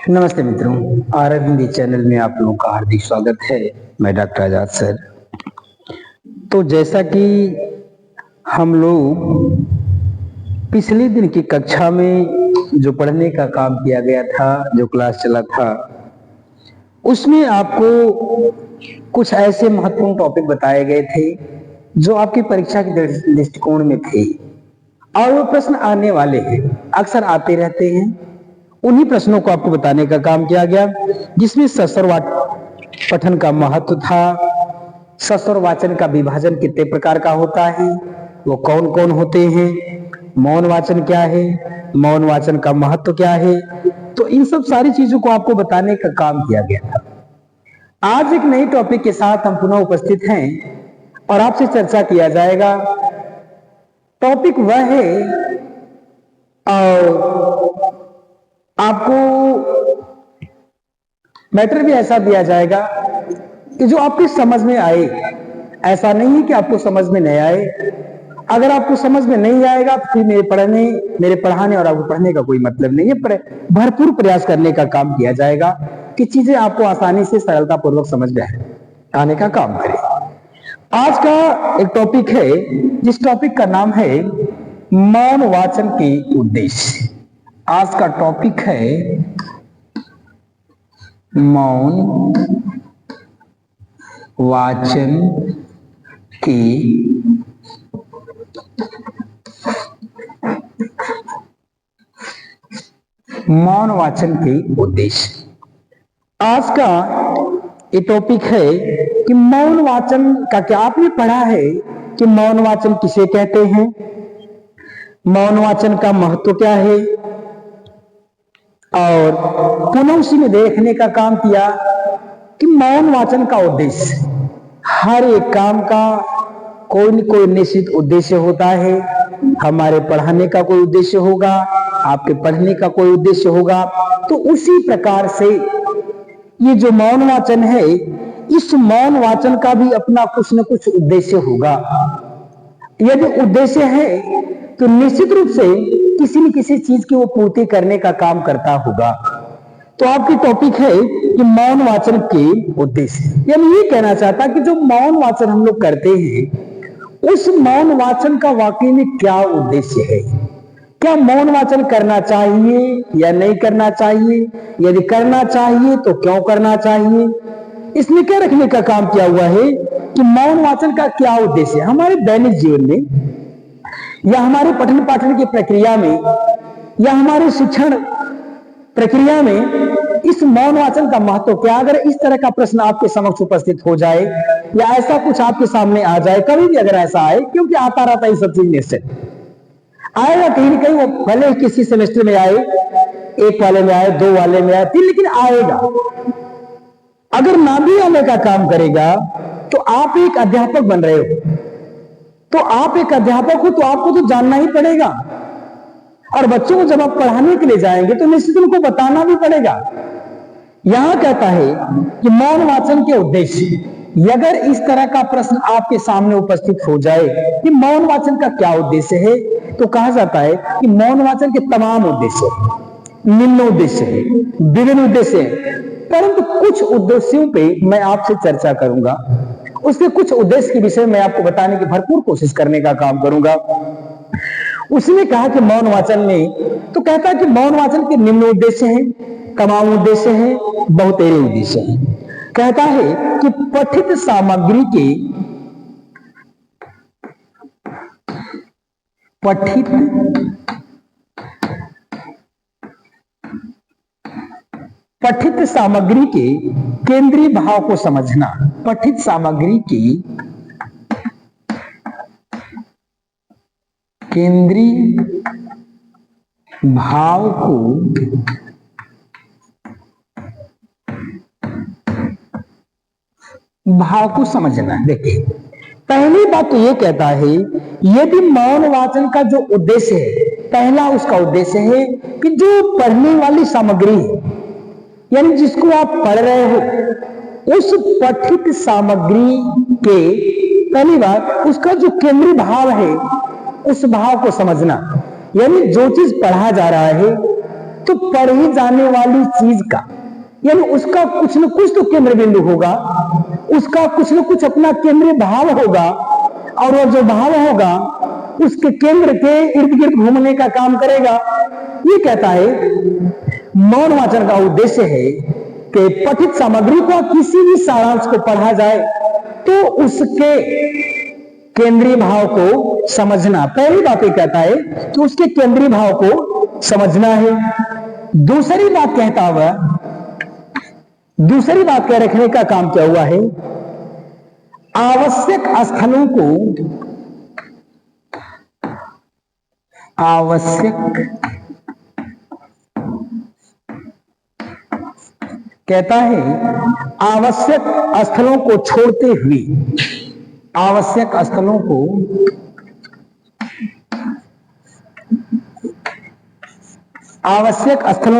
नमस्ते मित्रों, आरव हिंदी चैनल में आप लोगों का हार्दिक स्वागत है। मैं डॉक्टर आजाद सर। तो जैसा कि हम लोग पिछले दिन की कक्षा में जो पढ़ने का काम किया गया था, जो क्लास चला था, उसमें आपको कुछ ऐसे महत्वपूर्ण टॉपिक बताए गए थे जो आपकी परीक्षा के दृष्टिकोण में थे और वो प्रश्न आने वाले हैं, अक्सर आते रहते हैं। उन्हीं प्रश्नों को आपको बताने का काम किया गया, जिसमें सस्वर पठन का महत्व था, सस्वर वाचन का विभाजन कितने प्रकार का होता है, वो कौन कौन होते हैं, मौन वाचन क्या है, मौन वाचन का महत्व क्या है। तो इन सब सारी चीजों को आपको बताने का काम किया गया था। आज एक नई टॉपिक के साथ हम पुनः उपस्थित हैं और आपसे चर्चा किया जाएगा। टॉपिक वह है और आपको मैटर भी ऐसा दिया जाएगा कि जो आपकी समझ में आए। ऐसा नहीं है कि आपको समझ में नहीं आए। अगर आपको समझ में नहीं आएगा तो फिर मेरे पढ़ाने और आपको पढ़ने का कोई मतलब नहीं है। भरपूर प्रयास करने का काम किया जाएगा कि चीजें आपको आसानी से सरलता पूर्वक समझ में आने का काम करें। आज का एक टॉपिक है, जिस टॉपिक का नाम है मौन वाचन के उद्देश्य। आज का टॉपिक है मौन वाचन के मौन वाचन के उद्देश्य। आज का ये टॉपिक है कि मौन वाचन का क्या आपने पढ़ा है कि मौन वाचन किसे कहते हैं, मौन वाचन का महत्व क्या है, और पुनः उसी में देखने का काम किया कि मौन वाचन का उद्देश्य। हर एक काम का कोई न कोई निश्चित उद्देश्य होता है। हमारे पढ़ाने का कोई उद्देश्य होगा, आपके पढ़ने का कोई उद्देश्य होगा। तो उसी प्रकार से ये जो मौन वाचन है, इस मौन वाचन का भी अपना कुछ न कुछ उद्देश्य होगा। यदि उद्देश्य है तो निश्चित रूप से किसी न किसी चीज की वो पूर्ति करने का काम करता होगा। तो आपकी टॉपिक है कि मौन वाचन के उद्देश्य। यानी ये कहना चाहता कि जो मौन वाचन हम लोग करते हैं, उस मौन वाचन का वाकई में क्या उद्देश्य है। क्या मौन वाचन करना चाहिए या नहीं करना चाहिए, यदि करना चाहिए तो क्यों करना चाहिए। इसमें क्या रखने का काम किया हुआ है कि मौन वाचन का क्या उद्देश्य है हमारे दैनिक जीवन में, या हमारे पठन पाठन की प्रक्रिया में, या हमारे शिक्षण प्रक्रिया में इस मौन वाचन का महत्व क्या। अगर इस तरह का प्रश्न आपके समक्ष उपस्थित हो जाए या ऐसा कुछ आपके सामने आ जाए, कभी भी अगर ऐसा आए, क्योंकि आता रहता है ये सब चीज निश्चित आएगा कहीं न कहीं, वो भले किसी सेमेस्टर में आए, एक वाले में आए, दो वाले में आए, तीन, लेकिन आएगा। अगर ना भी आने का काम करेगा तो आप एक अध्यापक बन रहे हो, तो आप एक अध्यापक हो तो आपको तो जानना ही पड़ेगा। और बच्चों को जब आप पढ़ाने के लिए जाएंगे तो निश्चित उनको बताना भी पड़ेगा। यहां कहता है कि मौन वाचन के उद्देश्य। अगर इस तरह का प्रश्न आपके सामने उपस्थित हो जाए कि मौन वाचन का क्या उद्देश्य है, तो कहा जाता है कि मौन वाचन के तमाम उद्देश्य निम्न उद्देश्य है, विभिन्न उद्देश्य है, परंतु कुछ उद्देश्यों पे मैं आपसे चर्चा करूंगा। उसके कुछ उद्देश्य के विषय में आपको बताने की भरपूर कोशिश करने का काम करूंगा। उसने कहा कि मौन वाचन में, तो कहता है कि मौन वाचन के निम्न उद्देश्य हैं, तमाम उद्देश्य हैं, बहुतेरे उद्देश्य हैं। कहता है कि पठित सामग्री के केंद्रीय भाव को समझना। पठित सामग्री के केंद्रीय भाव को समझना। देखिए, पहली बात तो यह कहता है, यदि मौन वाचन का जो उद्देश्य है, पहला उसका उद्देश्य है कि जो पढ़ने वाली सामग्री है, यानी जिसको आप पढ़ रहे हो, उस पठित सामग्री के पहली बात उसका जो केंद्रीय भाव है, उस भाव को समझना। यानी जो चीज पढ़ा जा रहा है तो पढ़ी जाने वाली चीज का यानी उसका कुछ न कुछ तो केंद्र बिंदु होगा, उसका कुछ न कुछ अपना केंद्रीय भाव होगा, और वो जो भाव होगा उसके केंद्र के इर्द गिर्द घूमने का काम करेगा। ये कहता है मौन वाचन का उद्देश्य है कि पठित सामग्री को किसी भी सारांश को पढ़ा जाए तो उसके केंद्रीय भाव को समझना। पहली बात ये कहता है कि उसके केंद्रीय भाव को समझना है। दूसरी बात कह रखने का काम क्या हुआ है, आवश्यक स्थलों को कहता है आवश्यक स्थलों को छोड़ते हुए, आवश्यक स्थलों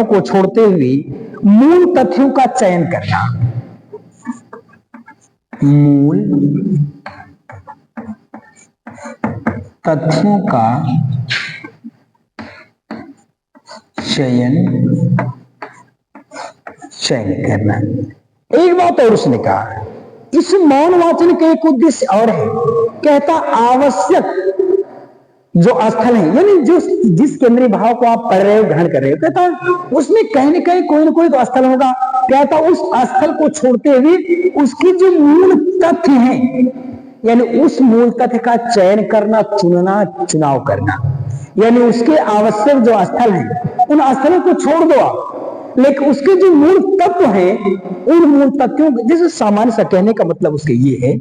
को छोड़ते हुए मूल तथ्यों का चयन करना। मूल तथ्यों का चयन करना। एक बात और उसने कहा, इस मौन वाचन का एक उद्देश्य और है, कहता आवश्यक जो स्थल है यानी जिस केंद्रीय भाव को आप पढ़ रहे हो, ग्रहण कर रहे हो, कहता उसमें कहीं न कहीं कोई ना कोई तो स्थल होगा। कहता उस स्थल को छोड़ते हुए उसकी जो मूल तथ्य है यानी उस मूल तथ्य का चयन करना, चुनना, चुनाव करना, यानी उसके आवश्यक जो स्थल हैं उन स्थलों को छोड़ दो आप, लेकिन उसके जो मूल तत्व हैं उन मूल तथ्यों, जैसे सामान्य सा कहने का मतलब उसके ये है,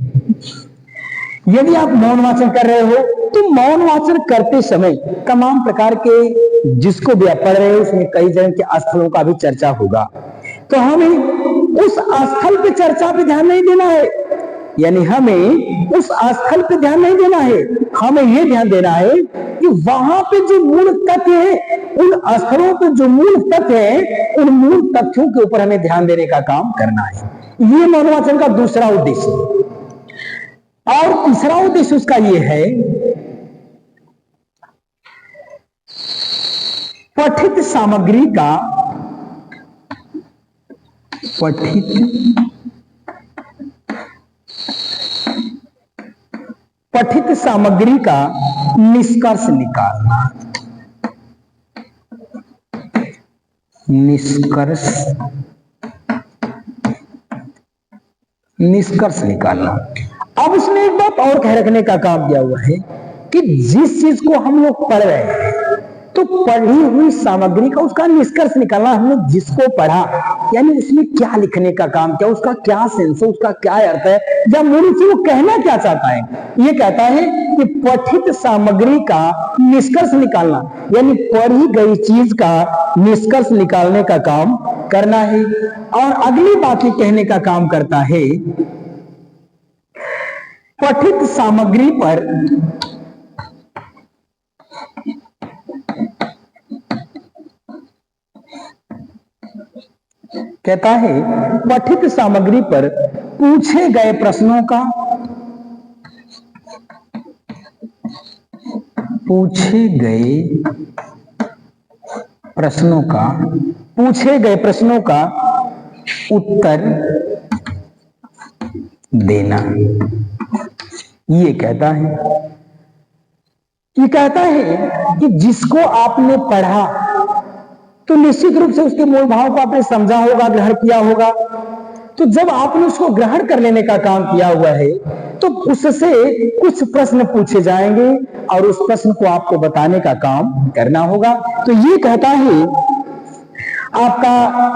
यदि आप मौन वाचन कर रहे हो तो मौन वाचन करते समय तमाम प्रकार के जिसको भी आप पढ़ रहे हो उसमें कई जगह के स्थलों का भी चर्चा होगा, तो हमें उस स्थल पे चर्चा पे ध्यान नहीं देना है, यानी हमें उस स्थल पे ध्यान नहीं देना है, हमें यह ध्यान देना है कि वहां पे जो मूल तथ्य है, उन स्थलों पे जो मूल तथ्य है, उन मूल तथ्यों के ऊपर हमें ध्यान देने का काम करना है। ये मौन वाचन का दूसरा उद्देश्य है। और तीसरा उद्देश्य उसका यह है, पठित सामग्री का निष्कर्ष निकालना। अब उसने एक बात और कह रखने का काम किया हुआ है कि जिस चीज को हम लोग पढ़ रहे हैं तो पढ़ी हुई सामग्री का उसका निष्कर्ष निकालना, हमने जिसको पढ़ा यानी उसमें क्या लिखने का काम किया, उसका क्या सेंस है, उसका क्या अर्थ है, या मूल से वो कहना क्या चाहता है। ये कहता है कि पठित सामग्री का निष्कर्ष निकालना यानी पढ़ी गई चीज का निष्कर्ष निकालने का काम करना है। और अगली बात ये कहने का काम करता है, पठित सामग्री पर कहता है पठित सामग्री पर पूछे गए प्रश्नों का उत्तर देना। ये कहता है कि जिसको आपने पढ़ा तो निश्चित रूप से उसके मूल भाव को आपने समझा होगा, ग्रहण किया होगा। तो जब आपने उसको ग्रहण कर लेने का काम किया हुआ है तो उससे कुछ प्रश्न पूछे जाएंगे और उस प्रश्न को आपको बताने का काम करना होगा। तो ये कहता है आपका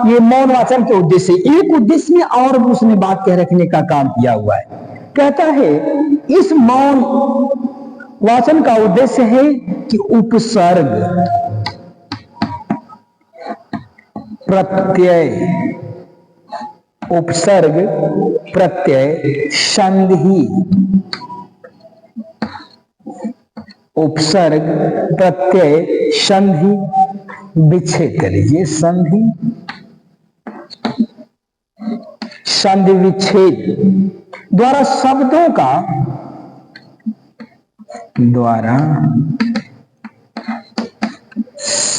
ये मौन वाचन के उद्देश्य। एक उद्देश्य में और उसने बात कह रखने का काम किया हुआ है, कहता है इस मौन वाचन का उद्देश्य है कि उपसर्ग, प्रत्यय, संधि, उपसर्ग, प्रत्यय, संधि, विच्छेद कर लीजिए, संधि विच्छेद द्वारा शब्दों का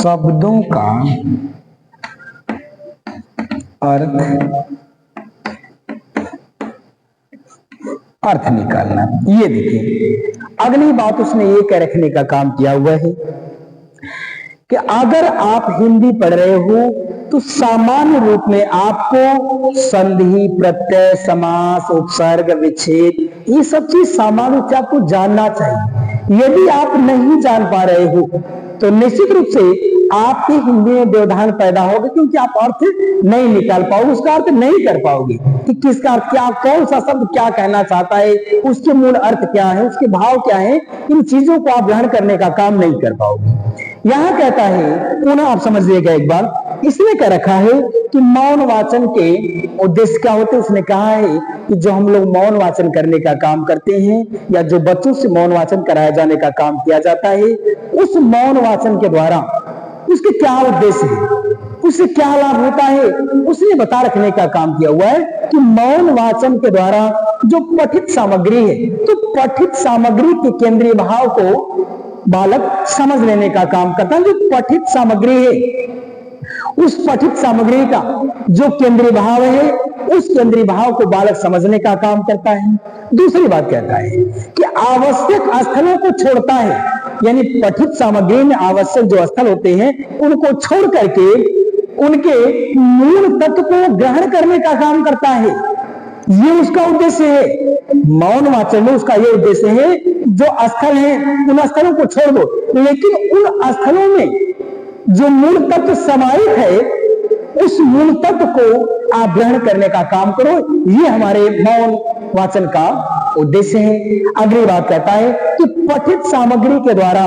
शब्दों का अर्थ निकालना। ये देखिए, अगली बात उसने ये कह रखने का काम किया हुआ है कि अगर आप हिंदी पढ़ रहे हो तो सामान्य रूप में आपको संधि, प्रत्यय, समास, उपसर्ग, विच्छेद, ये सब चीज सामान्य रूप से आपको जानना चाहिए। यदि आप नहीं जान पा रहे हो तो निश्चित रूप से आपकी हिंदी में व्यवधान पैदा होगा, क्योंकि आप अर्थ नहीं निकाल पाओगे, उसका अर्थ नहीं कर पाओगे कि किसका अर्थ क्या, कौन सा शब्द क्या कहना चाहता है, उसके मूल अर्थ क्या है, उसके भाव क्या है, इन चीजों को आप ग्रहण करने का काम नहीं कर पाओगे। यहां कहता है, पुनः आप समझिएगा एक बार, इसने कह रखा है कि मौन वाचन के उद्देश्य क्या होते हैं। उसने कहा है कि जो हम लोग मौन वाचन करने का काम करते हैं या जो बच्चों से मौन वाचन कराया जाने का काम किया जाता है, उस मौन वाचन के द्वारा उसके क्या उद्देश्य है, उससे क्या लाभ होता है, उसने बता रखने का काम किया हुआ है कि मौन वाचन के द्वारा जो पठित सामग्री है, तो पठित सामग्री के केंद्रीय भाव को बालक समझ लेने का काम करता है। जो पठित सामग्री है, उस पठित सामग्री का जो केंद्रीय भाव है, उस केंद्रीय भाव को बालक समझने का काम करता है। दूसरी बात कहता है कि आवश्यक स्थलों को छोड़ता है, यानी पठित सामग्री में आवश्यक जो स्थल होते हैं उनको छोड़ करके उनके मूल तत्व को ग्रहण करने का काम करता है। ये उसका उद्देश्य है। मौन वाचन में उसका ये उद्देश्य है, जो स्थल है उन स्थलों को छोड़ दो, लेकिन उन स्थलों में जो मूल तत्व समाहित है, उस मूल तत्व को आप ग्रहण करने का काम करो। ये हमारे मौन वाचन का उद्देश्य है। अगली बात कहता है कि पठित सामग्री के द्वारा,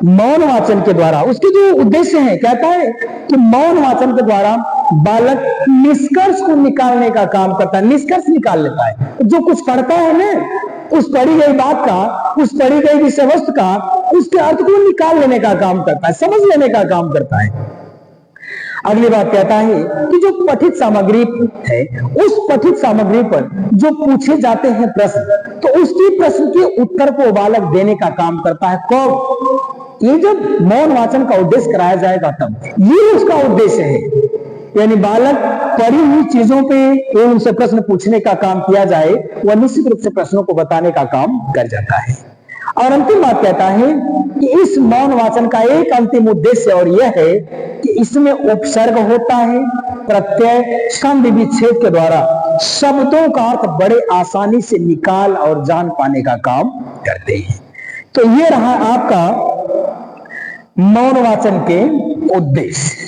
मौन वाचन के द्वारा उसके जो उद्देश्य है, कहता है कि मौन वाचन के द्वारा बालक निष्कर्ष को निकालने का काम करता है, निष्कर्ष निकाल लेता है। जो कुछ पढ़ता है ना, उस पढ़ी गई बात का, उस पढ़ी गई विषय वस्तु का, उसके अर्थ को निकाल लेने का काम करता है, समझ लेने का काम करता है। अगली बात कहता है कि जो पठित सामग्री है, उस पठित सामग्री पर जो पूछे जाते हैं प्रश्न, तो उसकी प्रश्न के उत्तर को बालक देने का काम करता है। कब? ये जब मौन वाचन का उद्देश्य कराया जाएगा तब, ये उसका उद्देश्य है। यानी बालक पढ़ी हुई चीजों पे उनसे प्रश्न पूछने का काम किया जाए, वह निश्चित रूप से प्रश्नों को बताने का काम कर जाता है। और अंतिम बात कहता है कि इस मौन वाचन का एक अंतिम उद्देश्य और यह है कि इसमें उपसर्ग होता है, प्रत्यय, संधि, विच्छेद के द्वारा शब्दों का अर्थ बड़े आसानी से निकाल और जान पाने का काम करते हैं। तो ये रहा आपका मौन वाचन के उद्देश्य।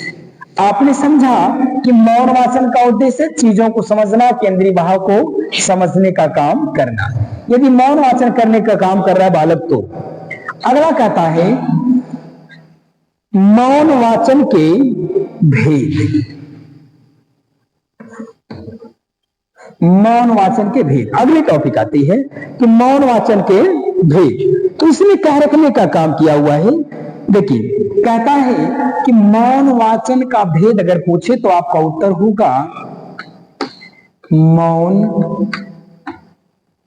आपने समझा कि मौन वाचन का उद्देश्य चीजों को समझना, केंद्रीय भाव को समझने का काम करना। यदि मौन वाचन करने का काम कर रहा है बालक, तो अगला कहता है मौन वाचन के भेद। मौन वाचन के भेद, अगली टॉपिक आती है कि मौन वाचन के भेद। तो इसने कह रखने का काम किया हुआ है। देखिए, कहता है कि मौन वाचन का भेद अगर पूछे तो आपका उत्तर होगा मौन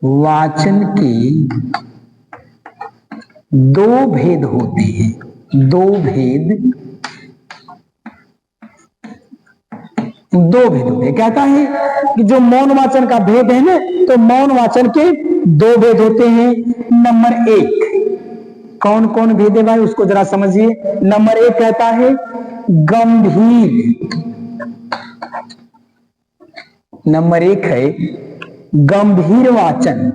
वाचन के दो भेद होते हैं। दो भेद होते हैं। कहता है कि जो मौन वाचन का भेद है ना, तो मौन वाचन के दो भेद होते हैं। नंबर एक, कौन कौन भेद है भाई, उसको जरा समझिए। नंबर एक कहता है गंभीर। नंबर एक है गंभीर वाचन,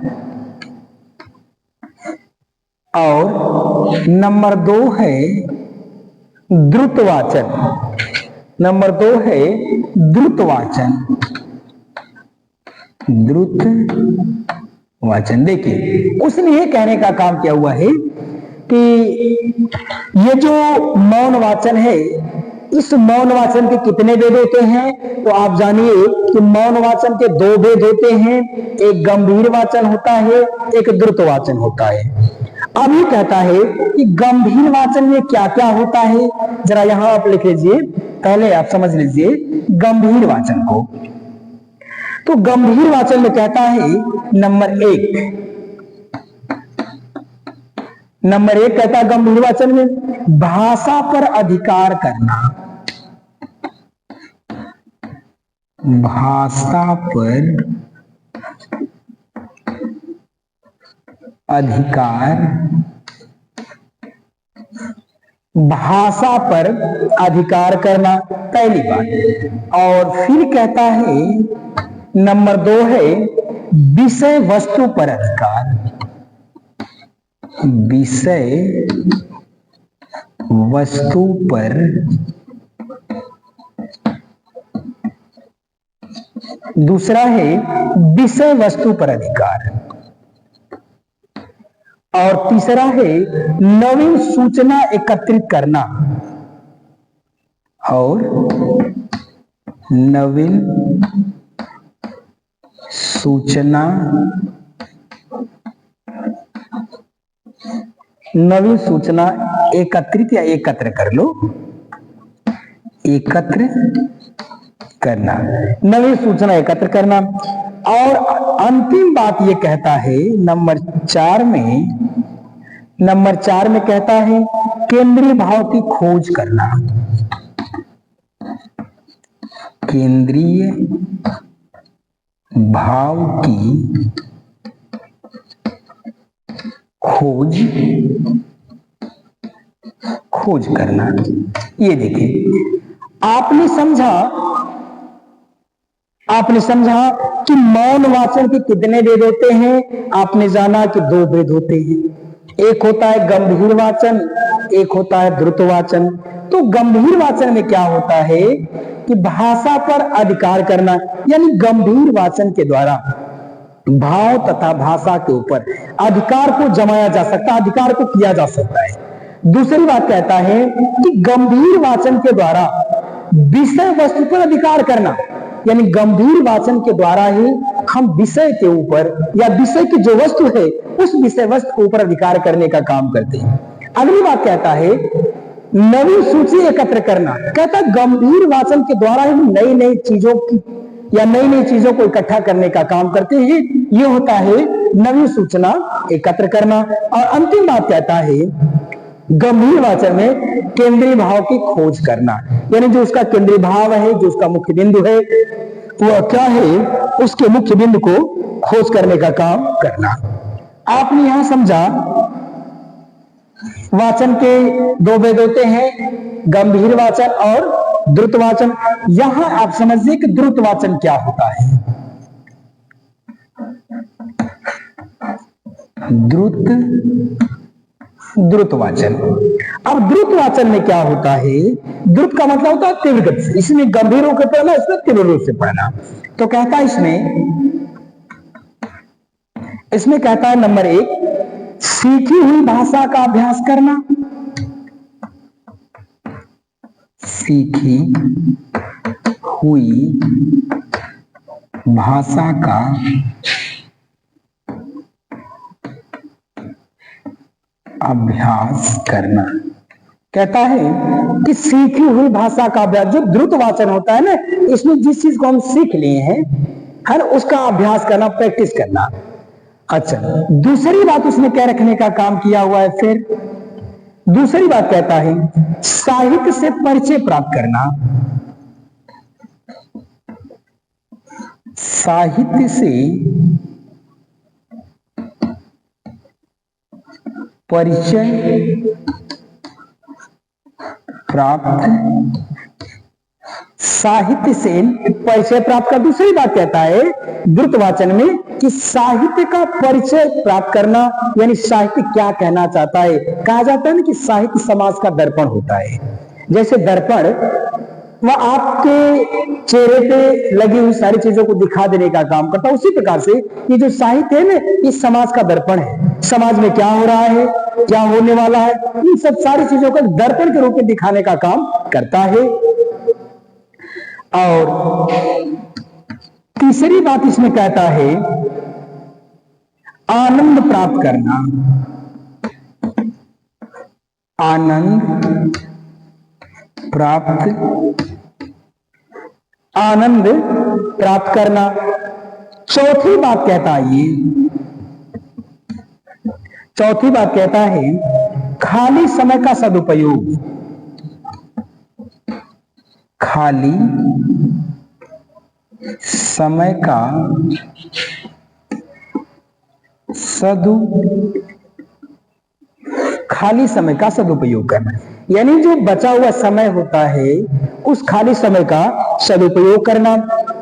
और नंबर दो है द्रुत वाचन। नंबर दो है द्रुत वाचन। द्रुत वाचन। देखिए, उसने ये कहने का काम किया हुआ है कि ये जो मौन वाचन है, इस मौन वाचन के कितने भेद होते हैं, तो आप जानिए कि मौन वाचन के दो भेद होते हैं। एक गंभीर वाचन होता है, एक द्रुत वाचन होता है। अब ये कहता है कि गंभीर वाचन में क्या क्या होता है, जरा यहां आप लिख लीजिए, पहले आप समझ लीजिए गंभीर वाचन को। तो गंभीर वाचन में कहता है नंबर एक, नंबर 1 कहता है गंभीर वाचन में भाषा पर अधिकार करना, भाषा पर अधिकार, भाषा पर अधिकार करना पहली बात। और फिर कहता है नंबर 2 है विषय वस्तु पर अधिकार, विषय वस्तु पर, दूसरा है विषय वस्तु पर अधिकार, और तीसरा है नवीन सूचना एकत्रित करना और नवीन सूचना, नवीन सूचना एकत्रित या एकत्र कर लो, एकत्र करना, नवीन सूचना एकत्र करना। और अंतिम बात ये कहता है नंबर 4 में कहता है केंद्रीय भाव की खोज करना, केंद्रीय भाव की खोज करना। ये देखिए आपने समझा कि मौन वाचन के कितने भेद होते हैं। आपने जाना कि 2 भेद होते हैं, एक होता है गंभीर वाचन, एक होता है द्रुत वाचन। तो गंभीर वाचन में क्या होता है कि भाषा पर अधिकार करना, यानी गंभीर वाचन के द्वारा भाव तथा भाषा के ऊपर अधिकार को जमाया जा सकता है, अधिकार को किया जा सकता है। दूसरी बात कहता है कि गंभीर वाचन के द्वारा विषय वस्तु पर अधिकार करना, यानी गंभीर वाचन के द्वारा ही हम विषय के ऊपर या विषय की जो वस्तु है उस विषय वस्तु के ऊपर अधिकार करने का काम करते हैं। अगली बात कहता है नवी सूची एकत्र करना। कहता है गंभीर वाचन के द्वारा ही नई नई चीजों की या नई नई चीजों को इकट्ठा करने का काम करते हैं। ये होता है नवी सूचना एकत्र करना। और अंतिम बात कहता है गंभीर वाचन में केंद्रीय भाव की खोज करना, यानी जो उसका केंद्रीय भाव है, जो उसका मुख्य बिंदु है, वह क्या है, उसके मुख्य बिंदु को खोज करने का काम करना। आपने यहां समझा वाचन के 2 भेद होते हैं, गंभीर वाचन और द्रुत वाचन। यहां आप समझिए कि द्रुत वाचन क्या होता है। द्रुत वाचन। अब द्रुत वाचन में क्या होता है, द्रुत का मतलब होता है तीव्र गति से, इसमें गंभीर होकर पढ़ना, इसमें तीव्र रूप से पढ़ना। तो कहता है इसमें कहता है नंबर 1 सीखी हुई भाषा का अभ्यास करना, सीखी हुई भाषा का अभ्यास करना। कहता है कि सीखी हुई भाषा का अभ्यास, जो द्रुत वाचन होता है ना, इसमें जिस चीज को हम सीख लिए हैं है ना, उसका अभ्यास करना, प्रैक्टिस करना। अच्छा, दूसरी बात उसने क्या रखने का काम किया हुआ है। फिर दूसरी बात कहता है साहित्य से परिचय प्राप्त करना, साहित्य से परिचय प्राप्त, साहित्य से परिचय प्राप्त का। दूसरी बात कहता है द्रुत वाचन में कि साहित्य का परिचय प्राप्त करना, यानी साहित्य क्या कहना चाहता है। कहा जाता है ना कि साहित्य समाज का दर्पण होता है। जैसे दर्पण वह आपके चेहरे पे लगी हुई सारी चीजों को दिखा देने का काम करता है, उसी प्रकार से ये जो साहित्य है ना, इस समाज का दर्पण है। समाज में क्या हो रहा है, क्या होने वाला है, इन सब सारी चीजों को दर्पण के रूप में दिखाने का काम करता है। और तीसरी बात इसमें कहता है आनंद प्राप्त करना, आनंद प्राप्त करना। चौथी बात कहता है ये, चौथी बात कहता है खाली समय का सदुपयोग। खाली समय का खाली समय का सदुपयोग करना, यानी जो बचा हुआ समय होता है उस खाली समय का सदुपयोग करना।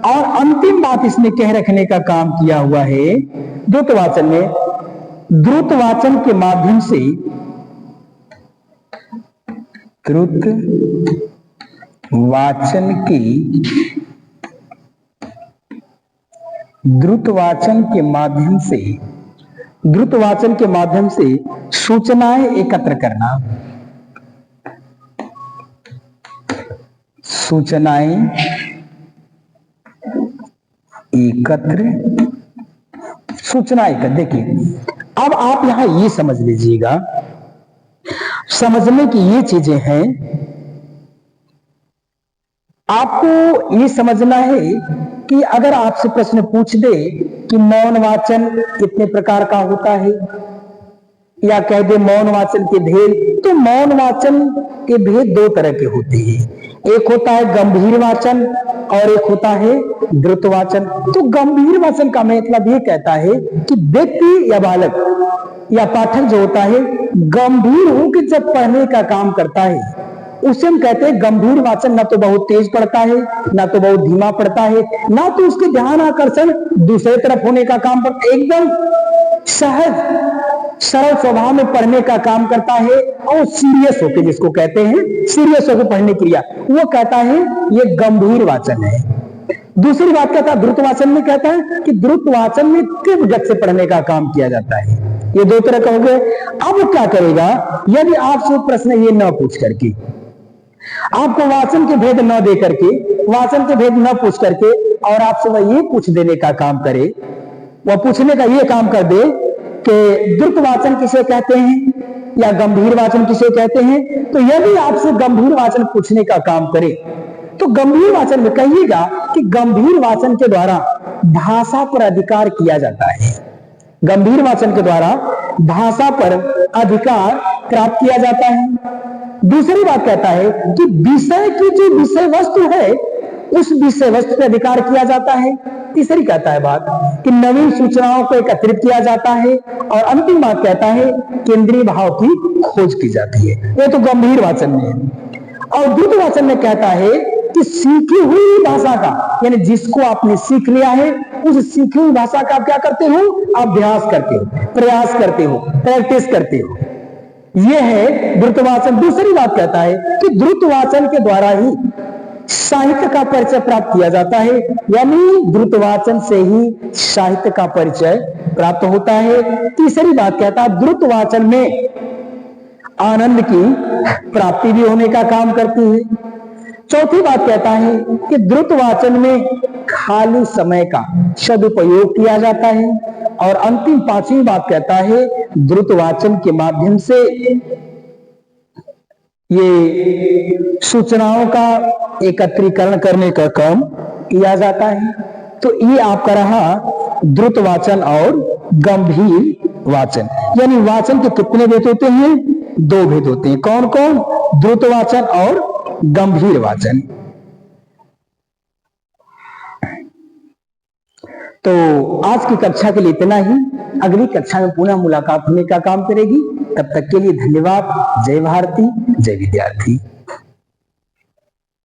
और अंतिम बात इसने कह रखने का काम किया हुआ है द्रुतवाचन में, द्रुतवाचन के माध्यम से, द्रुतवाचन के माध्यम से सूचनाएं एकत्र करना, सूचनाएं देखिए, अब आप यहां ये समझ लीजिएगा, समझने की ये चीजें हैं, आपको ये समझना है कि अगर आपसे प्रश्न पूछ दे कि मौन वाचन कितने प्रकार का होता है, या कह दे मौन वाचन के भेद, तो मौन वाचन के भेद दो तरह के होते हैं। एक होता है गंभीर वाचन और एक होता है द्रुत वाचन। तो गंभीर वाचन का मतलब ये कहता है कि व्यक्ति या बालक या पाठक जो होता है गंभीर होकर जब पढ़ने का काम करता है उसे हम कहते हैं गंभीर वाचन। ना तो बहुत तेज पढ़ता है, ना तो बहुत धीमा पढ़ता है, ना तो उसके ध्यान आकर्षण दूसरे तरफ होने का काम करता है, एकदम सहज सरल स्वभाव में पढ़ने का काम करता है। और सीरियस होकर, जिसको कहते हैं सीरियस होकर पढ़ने की क्रिया, वो कहता है ये गंभीर वाचन है। दूसरी बात कहता है द्रुत वाचन में, कहता है कि द्रुत वाचन में तीव्र गति से पढ़ने का काम किया जाता है। ये दो तरह का हो गए। अब क्या करेगा, यदि आपसे प्रश्न ये न पूछ करके, आपको वाचन के भेद न दे करके, वाचन के भेद न पूछ करके, और आपसे वह ये पूछ देने का काम करे, वह पूछने का ये काम कर दे कि द्रुत वाचन किसे कहते हैं या गंभीर वाचन किसे कहते हैं, तो यदि आपसे गंभीर वाचन पूछने का काम करे तो गंभीर वाचन में कहिएगा कि गंभीर वाचन के द्वारा भाषा पर अधिकार किया जाता है। गंभीर वाचन के द्वारा भाषा पर अधिकार प्राप्त किया जाता है। दूसरी बात कहता है कि विषय की जो विषय वस्तु है उस विषय वस्तु पर अधिकार किया जाता है। तीसरी कहता है बात कि नवीन सूचनाओं को एकत्रित किया जाता है। और अंतिम बात कहता है केंद्रीय भाव की खोज की जाती है। ये तो गंभीर वाचन में है। और द्रुत वाचन में कहता है कि सीखी हुई भाषा का, यानी जिसको आपने सीख लिया है उस सीखी हुई भाषा का आप क्या करते हो, अभ्यास करते हो, प्रयास करते हो, प्रैक्टिस करते हो। यह है द्रुत वाचन। दूसरी बात कहता है कि द्रुत वाचन के द्वारा ही साहित्य का परिचय प्राप्त किया जाता है, यानी द्रुत वाचन से ही साहित्य का परिचय प्राप्त होता है। तीसरी बात कहता है द्रुत वाचन में आनंद की प्राप्ति भी होने का काम करती है। चौथी बात कहता है कि द्रुत वाचन में खाली समय का सदुपयोग किया जाता है। और अंतिम पांचवी बात कहता है द्रुत वाचन के माध्यम से ये सूचनाओं का एकत्रीकरण करने का काम किया जाता है। तो ये आपका रहा द्रुत वाचन और गंभीर वाचन। यानी वाचन के कितने भेद होते हैं, दो भेद होते हैं। कौन कौन, द्रुत वाचन और गंभीर वाचन। तो आज की कक्षा के लिए इतना ही। अगली कक्षा में पुनः मुलाकात होने का काम करेगी। तब तक के लिए धन्यवाद। जय भारती, जय विद्यार्थी।